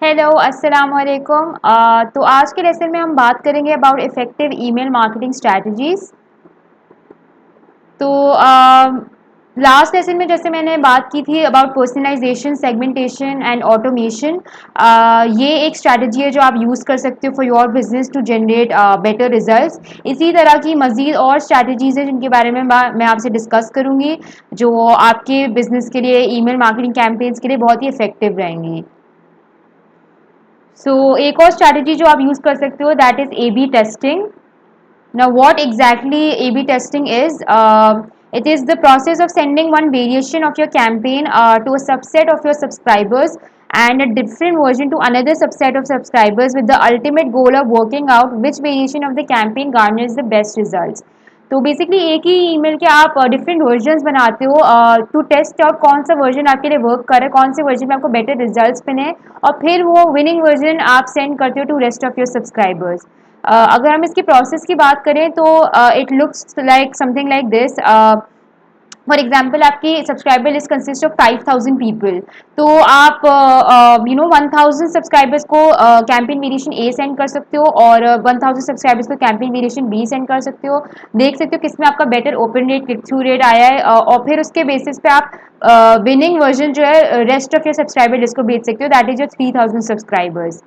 Hello अस्सलाम वालेकुम। तो आज के लेसन में हम बात करेंगे about effective email marketing strategies. तो लास्ट लेसन में जैसे मैंने बात की थी about personalization, segmentation and automation. ये एक स्ट्रैटेजी है जो आप यूज़ कर सकते हो for your business to generate better results. इसी तरह की मज़ीद और स्ट्रैटेजीज़ हैं जिनके बारे में मैं आपसे डिस्कस करूँगी, जो आपके बिजनेस के लिए ईमेल मार्केटिंग कैंपेन्स के लिए बहुत ही इफ़ेक्टिव रहेंगी। एक और स्ट्रैटेजी जो आप यूज़ कर सकते हो that is A B testing. Now, what exactly A/B testing is? It is the process of sending one variation of your campaign to a subset of your subscribers and a different version to another subset of subscribers with the ultimate goal of working out which variation of the campaign garners the best results. तो basically एक ही email के आप different versions बनाते हो to test out कौन सा version आपके लिए वर्क कर रहा है, कौन से वर्जन में आपको बेटर रिजल्ट्स मिले, और फिर वो विनिंग वर्जन आप सेंड करते हो to rest of your subscribers. अगर हम इसकी प्रोसेस की बात करें तो it looks like something like this. For example आपकी subscriber list consist of 5000 people. तो आप 1000 सब्सक्राइबर्स को कैंपेन वेरिएशन ए सेंड कर सकते हो और 1000 सब्सक्राइबर्स को कैंपेन वेरिएशन बी सेंड कर सकते हो। देख सकते हो किसमें आपका better open rate, click through rate आया है, और फिर उसके बेसिस पे आप विनिंग वर्जन जो है rest of your subscriber list को भेज सकते हो, that is your 3000 subscribers.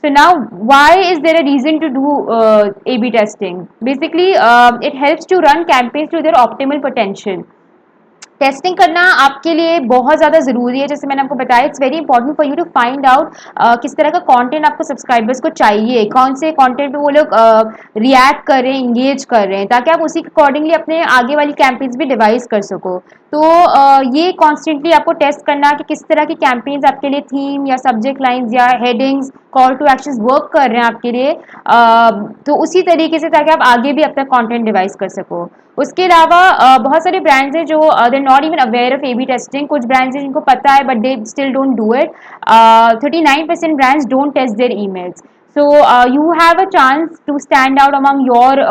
So now, why is there a reason to do A/B testing? Basically, it helps to run campaigns to their optimal potential. Testing करना आपके लिए बहुत ज़्यादा ज़रूरी है। जैसे मैंने आपको बताया, it's very important for you to find out किस तरह का कंटेंट आपको सब्सक्राइबर्स को चाहिए, कौन से कंटेंट पे वो लोग रिएक्ट कर रहे हैं, इंगेज कर रहे हैं, ताकि आप उसी के अकॉर्डिंगली अपने आगे वाली कैंपेन्स भी डिवाइस कर सको। तो ये कॉन्स्टेंटली आपको टेस्ट करना कि किस तरह की कैंपेन्स आपके लिए थीम या सब्जेक्ट लाइन्स या headings, call to actions work कर रहे हैं आपके लिए, तो उसी तरीके से ताकि आप आगे भी अपना कंटेंट डिवाइस कर सको। उसके अलावा बहुत सारे ब्रांड्स हैं जो they not even aware of A/B testing. कुछ ब्रांड्स हैं जिनको पता है but they still don't do it. 39% brands don't test their emails. So you have a chance to stand out among your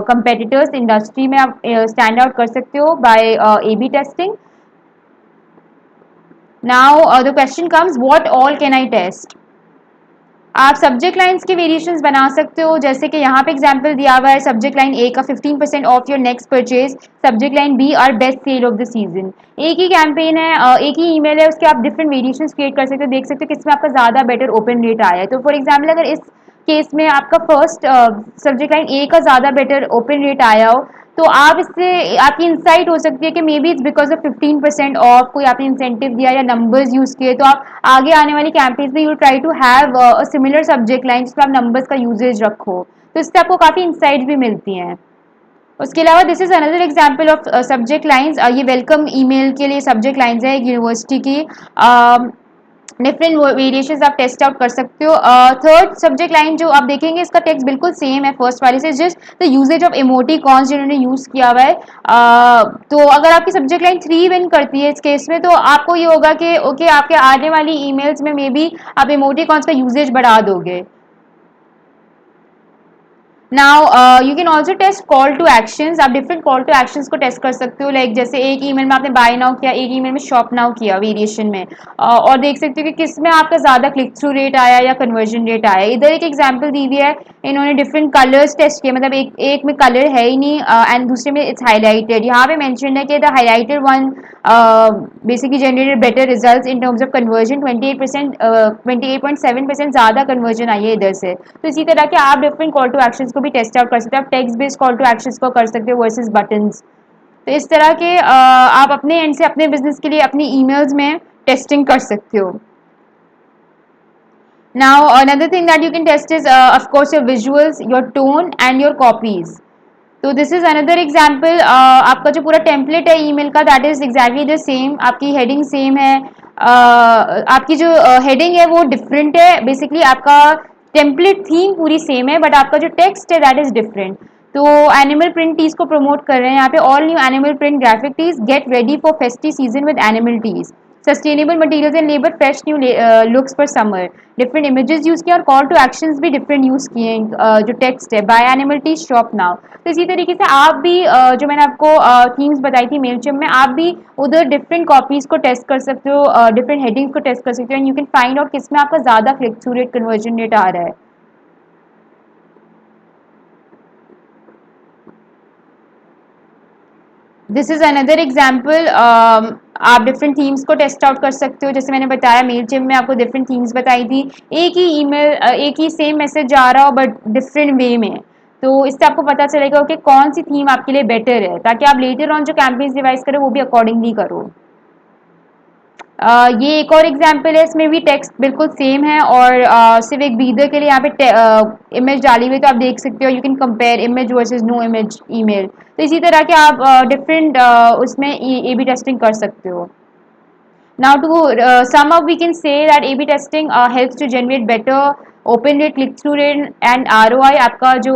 competitors. Industry में आप stand out कर सकते हो बाय A/B testing. Now the question comes, what all can I test? आप subject lines के variations बना सकते हो, जैसे कि यहाँ पे एग्जांपल दिया हुआ है सब्जेक्ट लाइन ए का 15% off your next purchase, subject line B are best sale of the season. एक ही कैंपेन है, एक ही ईमेल है, उसके आप डिफरेंट वेरिएशंस क्रिएट कर सकते हो, देख सकते हो किसमें आपका ज़्यादा बेटर ओपन रेट आया है। तो फॉर एग्जाम्पल अगर इस केस में आपका फर्स्ट सब्जेक्ट लाइन ए का ज़्यादा बेटर ओपन रेट आया हो, तो आप इससे आपकी इंसाइट हो सकती है कि may be it's because of 15% of, कोई आपने इंसेंटिव दिया या नंबर्स यूज़ किए। तो आप आगे आने वाली कैंपेन्स में you try to have a similar subject line जिसमें आप नंबर्स का यूजेज रखो, तो इससे आपको काफ़ी इंसाइट्स भी मिलती हैं। उसके अलावा this is another example of subject lines. ये वेलकम ईमेल के लिए सब्जेक्ट लाइंस है यूनिवर्सिटी की। डिफरेंट वेरिएशंस आप टेस्ट आउट कर सकते हो। थर्ड सब्जेक्ट लाइन जो आप देखेंगे, इसका टेक्स्ट बिल्कुल सेम है फर्स्ट वाले से, just the usage of emoticons जिन्होंने यूज़ किया हुआ है। तो अगर आपकी सब्जेक्ट लाइन 3 विन करती है इस केस में, तो आपको ये होगा कि ओके आपके आने वाली ईमेल्स में मे बी आप इमोटिकॉन्स का यूजेज बढ़ा दोगे। Now you can also test call to actions. आप डिफरेंट कॉल टू एक्शंस को टेस्ट कर सकते हो, लाइक जैसे एक ईमेल में आपने बाय नाउ किया, एक ईमेल में शॉप नाउ किया वेरिएशन में, और देख सकते हो कि किस में आपका ज़्यादा क्लिक थ्रू रेट आया या कन्वर्जन रेट आया। इधर एक एग्जाम्पल दी हुई है, इन्होंने डिफरेंट कलर्स टेस्ट किए, मतलब एक में कलर है ही नहीं एंड दूसरे में इट्स हाईलाइटेड। यहाँ पे मेंशन है कि the highlighted one basically generated better results in terms of conversion. 28.7% ज़्यादा कन्वर्जन आई है इधर से। तो इसी तरह के आप डिफरेंट कॉल टू एक्शंस को भी टेस्ट आउट कर सकते हो। आप text based call to actions को कर सकते हो वर्सेस बटन्स। तो इस तरह के आप अपने एंड से अपने बिजनेस के लिए अपनी ईमेल्स में टेस्टिंग कर सकते हो। Now another thing that you can test is of course your visuals, your tone and your copies. तो दिस इज अनदर एग्जाम्पल। आपका जो पूरा टेम्पलेट है ईमेल का that is exactly the same. आपकी हेडिंग सेम है, आपकी जो हेडिंग है वो डिफरेंट है। बेसिकली आपका टेम्पलेट थीम पूरी सेम है बट आपका जो टेक्स्ट है दैट इज डिफरेंट। तो एनिमल प्रिंट टीज को प्रमोट कर रहे हैं यहाँ पे। All new animal print graphic tees get ready for festive season with animal tees. Sustainable materials and labour fresh new looks for summer, different images use किए और call to actions भी different use किए हैं। जो text है, buy animal tea shop now. तो इसी तरीके से आप भी जो मैंने आपको थीम्स बताई थी मेलचिम में, आप भी उधर डिफरेंट कॉपीज को टेस्ट कर सकते हो, डिफरेंट हेडिंग्स को टेस्ट कर सकते हो, and you can find out किसमें आपका ज्यादा click through rate, conversion rate आ रहा है। This is another example. आप डिफरेंट थीम्स को टेस्ट आउट कर सकते हो। जैसे मैंने बताया मेल चिम में आपको डिफरेंट थीम्स बताई थी, एक ही ईमेल, एक ही सेम मैसेज जा रहा हो बट डिफरेंट वे में। तो इससे आपको पता चलेगा कि कौन सी थीम आपके लिए बेटर है, ताकि आप लेटर ऑन जो कैंपेन्स डिवाइस करो वो भी अकॉर्डिंगली करो। ये एक और एग्जांपल है, इसमें भी टेक्स्ट बिल्कुल सेम है और सिर्फ एक ब्रीदर के लिए यहाँ पे इमेज डाली हुई है, तो आप देख सकते हो, you can compare image versus no image email. तो इसी तरह के आप डिफरेंट उसमें ए बी टेस्टिंग कर सकते हो। Now to sum up, we can say that A/B testing helps to generate better open rate, click through rate and ROI। आपका जो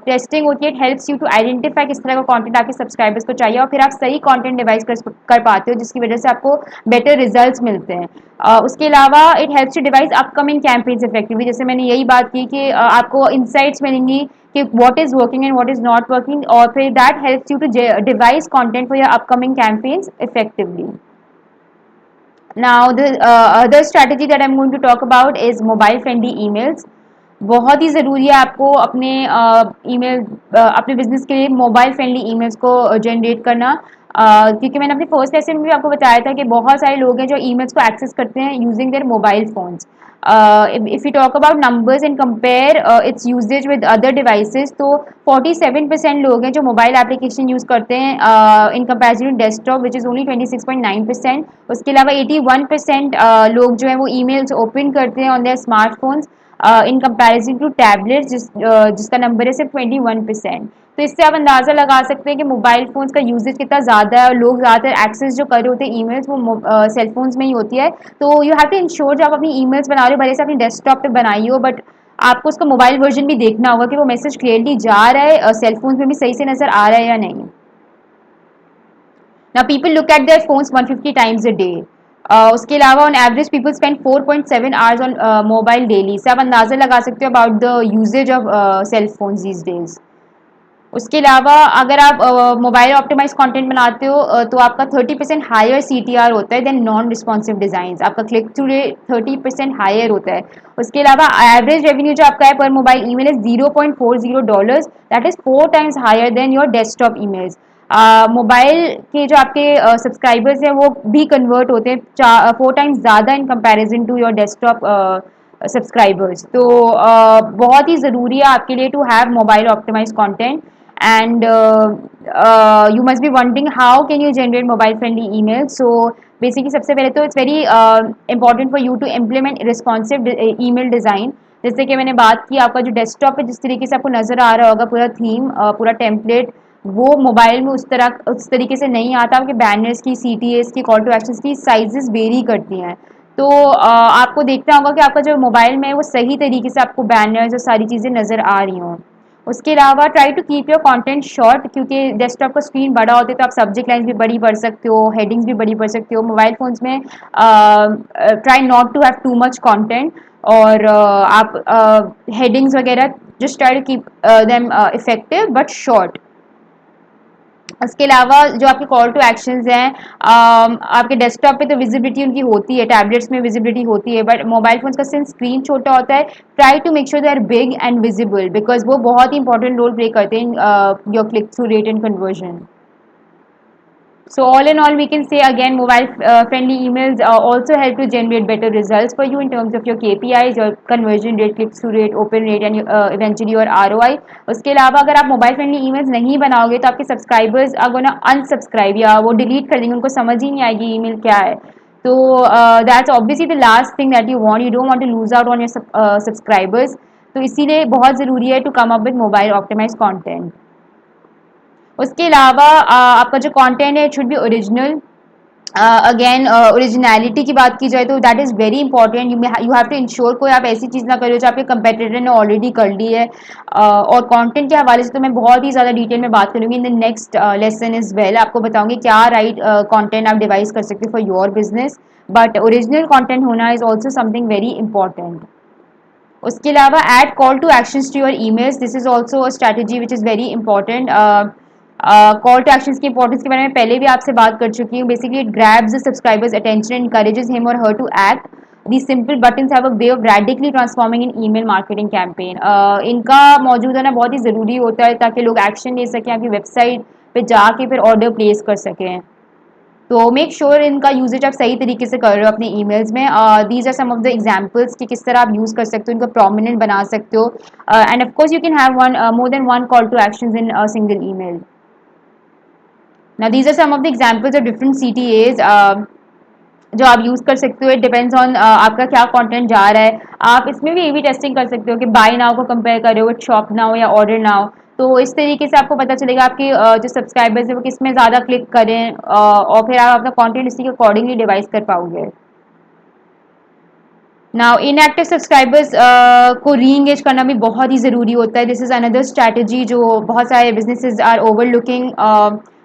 टेस्टिंग होती है, it helps you to identify किस तरह का कंटेंट आपके सब्सक्राइबर्स को चाहिए और फिर आप सही कंटेंट डिवाइस कर पाते हो, जिसकी वजह से आपको बेटर रिजल्ट्स मिलते हैं। उसके अलावा it helps to devise upcoming campaigns effectively. जैसे मैंने यही बात की कि आपको इंसाइट्स मिलेंगी कि what is working and what is not working, और फिर that helps you to devise content for your upcoming campaigns effectively. Now the other strategy that I'm going to talk about is mobile friendly emails। बहुत ही ज़रूरी है आपको अपने email, अपने business के लिए मोबाइल फ्रेंडली ईमेल्स को जनरेट करना। क्योंकि मैंने अपने फर्स्ट लेसन में भी आपको बताया था कि बहुत सारे लोग हैं जो ईमेल्स को एक्सेस करते हैं using their mobile phones. If you talk about numbers and compare its usage with other devices, तो 47% लोग हैं जो मोबाइल एप्लीकेशन यूज़ करते हैं in comparison to desktop, which is only 26.9%। उसके अलावा 81% लोग जो है वो ईमेल्स ओपन करते हैं on their smartphones in comparison to tablet, जिसका नंबर है सिर्फ 21%। तो इससे आप अंदाज़ा लगा सकते हैं कि मोबाइल फ़ोन्स का यूजेज कितना ज़्यादा है और लोग ज़्यादातर एक्सेस जो कर रहे होते हैं ईमेल्स वो सेल फोन्स में ही होती है। तो यू हैव टू इंश्योर, जब आप अपनी ईमेल्स बना रहे हो, भले से अपनी डेस्कटॉप पे बनाई हो, बट आपको उसका मोबाइल वर्जन भी देखना होगा कि वो मैसेज क्लियरली जा रहा है, सेल फोन्स में भी सही से नज़र आ रहा है या नहीं। Now people look at their phones 150 times a day। उसके अलावा on average people spend 4.7 hours on mobile daily. से आप अंदाज़ा लगा सकते हो about the usage of cell phones these days. उसके अलावा अगर आप मोबाइल ऑप्टिमाइज कंटेंट बनाते हो तो आपका 30% हायर CTR होता है देन नॉन रिस्पॉन्सिव डिज़ाइन। आपका क्लिक थ्रू रेट 30% हायर होता है। उसके अलावा एवरेज रेवेन्यू जो आपका है पर mobile email is $0.40, that is 4 times higher than your desktop emails. Mobile के जो आपके सब्सक्राइबर्स हैं वो भी कन्वर्ट होते हैं 4 times ज़्यादा in comparison to your desktop subscribers. तो बहुत ही ज़रूरी है आपके लिए to have mobile optimise content. and you must be wondering how can you generate mobile friendly emails। so basically सबसे पहले तो it's very important for you to implement responsive email design। जैसे कि मैंने बात की, आपका जो डेस्कटॉप पे जिस तरीके से आपको नज़र आ रहा होगा पूरा थीम, पूरा टेम्पलेट, वो मोबाइल में उस तरीके से नहीं आता। आपके बैनर्स की, CTAs की, कॉल टू एक्शंस की साइजेस वेरी करती हैं। तो आपको देखना होगा कि आपका जो मोबाइल में है वो सही तरीके से आपको बैनर्स और सारी चीज़ें नज़र आ रही हों। उसके अलावा try to keep your content short, क्योंकि डेस्कटॉप का स्क्रीन बड़ा होता है तो आप सब्जेक्ट लाइन्स भी बड़ी पढ़ सकते हो, हेडिंग्स भी बड़ी पढ़ सकते हो। मोबाइल फोन्स में try not to have too much content, और आप हेडिंग्स वगैरह just try to keep them effective but short. इसके अलावा जो आपके कॉल टू एक्शंस हैं, आपके डेस्कटॉप पे तो विजिबिलिटी उनकी होती है, टैबलेट्स में विजिबिलिटी होती है, बट मोबाइल फोन्स का सिंस स्क्रीन छोटा होता है, try to make sure they are big and visible, because वो बहुत ही इंपॉर्टेंट रोल प्ले करते हैं your click through rate and conversion. So all in all, we can say again, mobile friendly emails also help to generate better results for you in terms of your KPIs, your conversion rate, click through rate, open rate, and eventually your ROI। उसके अलावा अगर आप mobile friendly emails नहीं बनाओगे तो आपके subscribers अगर ना अनसब्सक्राइब या वो डिलीट कर देंगे, उनको समझ ही नहीं आएगी ईमेल क्या है। तो that's obviously the last thing that you want, you don't want to lose out on your subscribers. तो इसीलिए बहुत ज़रूरी है to come up with mobile optimise content. उसके अलावा आपका जो कंटेंट है it should be original, again originality की बात की जाए तो that is very important. You have to ensure कोई आप ऐसी चीज़ ना करो जो आपके कंपेटिटर ने ऑलरेडी कर ली है। और कंटेंट के हवाले से तो मैं बहुत ही ज़्यादा डिटेल में बात करूँगी in the next lesson is well. आपको बताऊँगी क्या राइट कंटेंट आप डिवाइस कर सकते हो for your business, but original content होना is also something very important. उसके अलावा add call to actions to your emails, this is also a strategy which is very important. Call to actions की importance के बारे में पहले भी आपसे बात कर चुकी हूँ। Basically it grabs the subscribers attention and encourages him or her to act. These simple buttons have a way of radically transforming an email marketing campaign. इनका मौजूद होना बहुत ही ज़रूरी होता है ताकि लोग एक्शन ले सकें, आपकी वेबसाइट पे जाके फिर ऑर्डर प्लेस कर सकें। तो मेक श्योर इनका यूजेज आप सही तरीके से कर रहे हो अपने ईमेल्स में। These are some of the examples कि किस तरह आप यूज़ कर सकते हो, इनको प्रोमिनेंट बना सकते हो। And of course you can have one more than one call to actions in a single email. Now these are some of the examples of different CTAs जो आप यूज़ कर सकते हो। इट डिपेंड्स ऑन आपका क्या content जा रहा है। आप इसमें भी ए-बी टेस्टिंग कर सकते हो कि बाय नाउ को कंपेयर कर रहे हो विद शॉप नाउ या ऑर्डर नाउ। तो इस तरीके से आपको पता चलेगा आपके जो सब्सक्राइबर्स हैं वो किस में ज़्यादा क्लिक करें, और फिर आप अपना कंटेंट इसी के अकॉर्डिंगली डिवाइस कर पाओगे। नाउ इनएक्टिव सब्सक्राइबर्स को री इंगेज करना भी बहुत ही ज़रूरी होता है। दिस इज़ अनदर स्ट्रैटेजी जो बहुत सारे businesses are overlooking.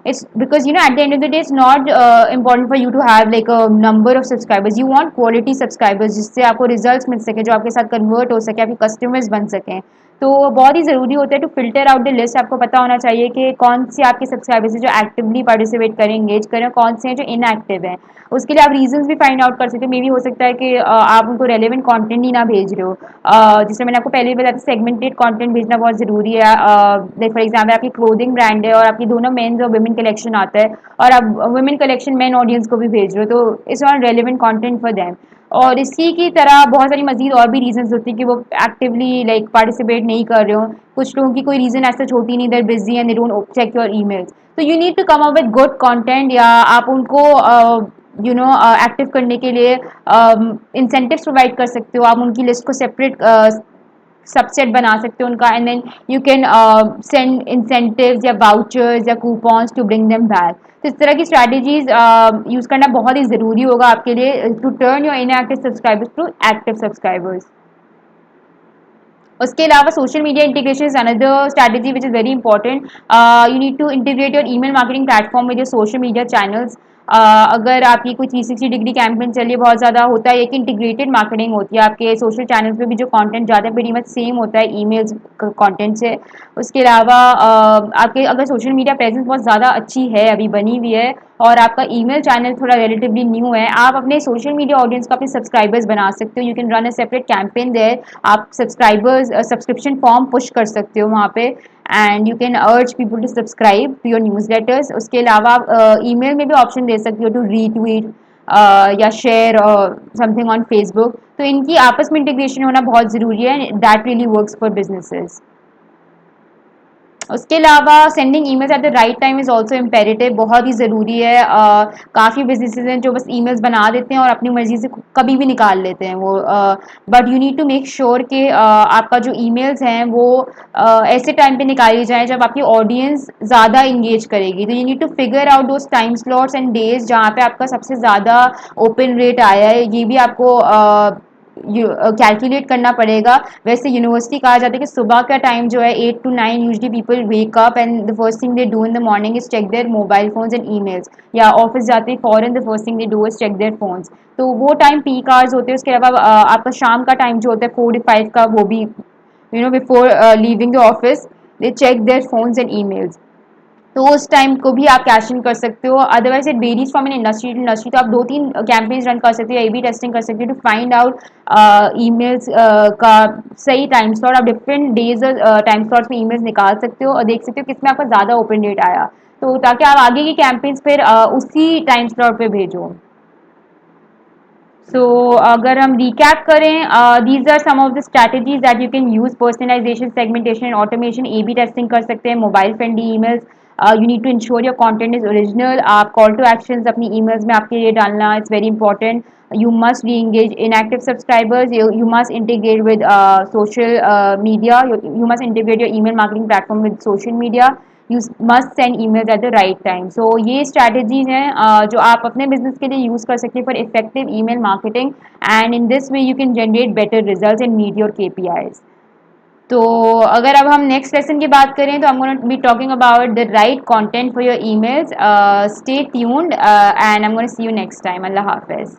It's because you know at the end of the day it's not important for you to have like a number of subscribers, you want quality subscribers जिससे आपको results मिल सके, जो आपके साथ convert हो सके, आपके customers बन सकें। तो बहुत ही ज़रूरी होता है to filter out the list. आपको पता होना चाहिए कि कौन से आपके सब्सक्राइबर्स हैं जो एक्टिवली पार्टिसिपेट करें, एंगेज करें, कौन से हैं जो इनएक्टिव हैं। उसके लिए आप रीजंस भी फाइंड आउट कर सकते हो। मे बी हो सकता है कि आप उनको रेलेवेंट कंटेंट ही ना भेज रहे हो। जिसमें मैंने आपको पहले भी बताया था सेगमेंटेड कंटेंट भेजना बहुत ज़रूरी है। लाइक फॉर एग्जाम्पल आपकी क्लोथिंग ब्रांड है और आपकी दोनों मेन्स और वुमेन कलेक्शन आता है, और आप वुमेन कलेक्शन मेन ऑडियंस को भी भेज रहे हो, तो it's not relevant content for them. और इसी की तरह बहुत सारी मजीद और भी रीजंस होती है कि वो एक्टिवली लाइक पार्टिसिपेट नहीं कर रहे हो। कुछ लोगों की कोई रीज़न ऐसा होती नहीं, they're busy and they don't check your emails. तो you need to come up with good content, या आप उनको एक्टिव करने के लिए इंसेंटिव्स प्रोवाइड कर सकते हो। आप उनकी लिस्ट को सेपरेट सबसेट बना सकते हो उनका, and then you can send incentives या वाउचर्स या coupons to bring them back. तो इस तरह की स्ट्रैटेजीज यूज़ करना बहुत ही ज़रूरी होगा आपके लिए to turn your inactive subscribers to active subscribers. उसके अलावा social media integration is another strategy which is very important. You need to integrate your email marketing platform with your social media channels. अगर आपकी कोई 360 degree campaign चलिए, बहुत ज़्यादा होता है एक इंटीग्रेटेड मार्केटिंग होती है, आपके सोशल चैनल्स पे भी जो कंटेंट जाता है वेरी मच सेम होता है ईमेल्स कंटेंट से। उसके अलावा आपके अगर सोशल मीडिया प्रेजेंस बहुत ज़्यादा अच्छी है, अभी बनी हुई है, और आपका ईमेल चैनल थोड़ा रिलेटिवली न्यू है, आप अपने सोशल मीडिया ऑडियंस को अपने सब्सक्राइबर्स बना सकते हो। You can run a separate campaign there. आप सब्सक्राइबर्स सब्सक्रिप्शन फॉर्म पुश कर सकते हो वहाँ पे, and you can urge people to subscribe to your newsletters. उसके अलावा आप ईमेल में भी ऑप्शन दे सकते हो टू रीट्वीट या शेयर समथिंग ऑन फेसबुक। तो इनकी आपस में इंटीग्रेशन होना बहुत ज़रूरी है, that really works for businesses. उसके अलावा sending emails at the right time is also imperative, बहुत ही ज़रूरी है। काफ़ी बिजनेसेस हैं जो बस ईमेल्स बना देते हैं और अपनी मर्ज़ी से कभी भी निकाल लेते हैं वो, but you need to make sure कि आपका जो ईमेल्स हैं वो ऐसे टाइम पे निकाली जाएँ जब आपकी ऑडियंस ज़्यादा इंगेज करेगी। तो you need to figure out those time slots and days जहाँ पे आपका सबसे ज़्यादा ओपन रेट आया है, ये भी आपको कैलकुलेट करना पड़ेगा। वैसे यूनिवर्सिटी कहा जाता है कि सुबह का टाइम जो है 8 to 9 usually people wake up and the first thing they do in the morning is check their mobile phones and emails, या ऑफिस जाते हैं फॉरन the first thing they do is check their phones. तो वो time peak hours होते हैं। उसके अलावा आपका शाम का टाइम जो होता है 4 to 5 का, वो भी before leaving the office they check their phones and emails. तो उस टाइम को भी आप कैश इन कर सकते हो। Otherwise it varies from an industry to industry. तो आप 2-3 कैंपेन्स रन कर सकते हो, ए बी टेस्टिंग कर सकते हो टू फाइंड आउट ईमेल्स का सही टाइम स्लॉट। आप डिफरेंट डेज टाइम स्लॉट्स में ईमेल्स निकाल सकते हो और देख सकते हो किसमें आपका ज़्यादा ओपन डेट आया, तो ताकि आप आगे की कैंपेन्स फिर उसी टाइम स्लॉट पे भेजो। सो अगर हम रिकैप करें, these are some of the strategies that you can use. Personalisation, segmentation and automation, A B testing कर सकते हैं, mobile friendly emails, you need to ensure your content is original. आप call to actions अपनी emails में आपके लिए डालना, it's very important. You must re-engage inactive subscribers. You must integrate with social media. You must integrate your email marketing platform with social media. You must send emails at the right time. So ये strategies हैं जो आप अपने business के लिए use कर सकते हैं for effective email marketing, and in this way you can generate better results and meet your KPIs. तो अगर अब हम नेक्स्ट लेसन की बात करें तो I am gonna be talking about the right content for your emails. Stay tuned and I am gonna see you next time. अल्लाह हाफिज़.